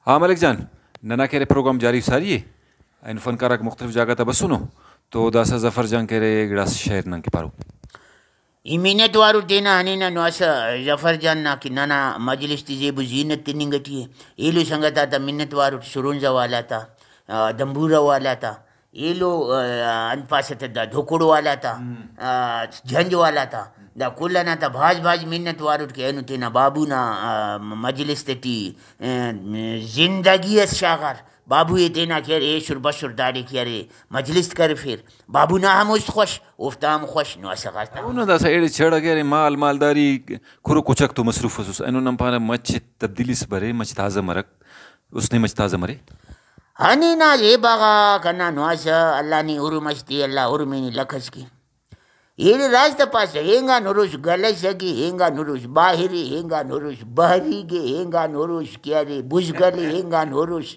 हाँ मलिक जान, नना केरे प्रोग्राम जारी सारी है। इन फनकारा के मुख्तलिफ जगह था बस सुनो तो दासा जफर जंग केरे गिलास शहर नंग के पारो इमिनत वारू तेना हनीना नुआसा जफर जान ना कि नाना मजलिस तिजे बुजीनत तिनिंगटी एलु संगता था मिन्नत वारू शुरुंजा वाला था दंबूरा वाला था एलो अनपासत दा धोकुड़ वाला था झंझ वाला था दा कुल्ला ना था भाज भाज मिन्नत वारू के एनु तेना बाबू ना मजलिस तेटी जिंदगी शागर बाबू ये तेना खेर ए शुरबशुर दाड़ी किया रे मजलिस कर फिर बाबू ना हम उस खुश उफ्ताम खुश नो असगाता उन्होंने दासा एड़े छेड़ा के माल मालदारी खुरो कुचक तो मसरूफ उस एनु नंपाना मच तब्दीली से भरे मच ताज़ा मरक उसने मच ताज़ा मरे हनी ना ये बागा करना नुआसा अल्लाह नी उरु मस्ती अल्लाह उरु मेनी लखस की ये रास्ता पास हेंगा नुरुष गलस की हेंगा नुरुष बाहिरी हेंगा नुरुष बहरी के हेंगा नुरुष क्या रे बुजगली हेंगा नुरुष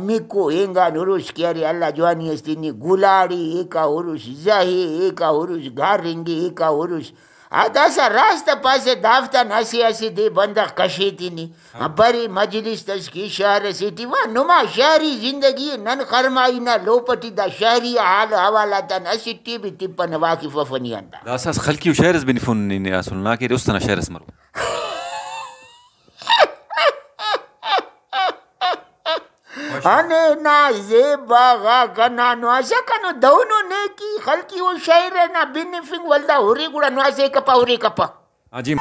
मिको हेंगा नुरुष क्या रे अल्लाह जवानी अस्तिनी गुलाड़ी एका उरुष जाही एका उरुष घारिंगी एका उरुष आदासा रास्ता पासे दाफ्ता नसी ऐसी दे बंदा कशी तीनी बरी मजलिस तस की शहर सिटी वहाँ नुमा शहरी जिंदगी नन खरमाई ना लोपटी दा शहरी हाल हवाला ता नसी टीबी टिप्पन वाकिफ फनी अंदा दासा खलकी शहरस बिनफुन ने असलना के उस तना शहरस मरो अने ना ये बागा कना नुआसा कनो दौनो ने की खलकी वो शायर है ना बिनिफिंग वल्दा हुरी गुड़ा नुआसे कपा हुरी कपा हाजी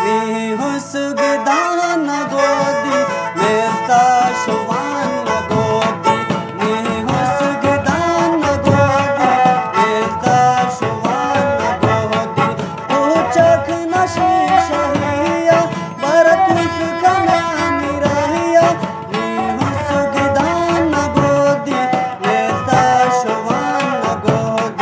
नी हुस्गदान गोदी मेरा शुवान गोदी नी हुस्गदान गोदी मेरा शुवान गोदी पूछक नशी शहिया बरत कना निरहिया नी हुस्गदान गोदी मेरा शुवान गोदी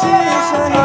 शीश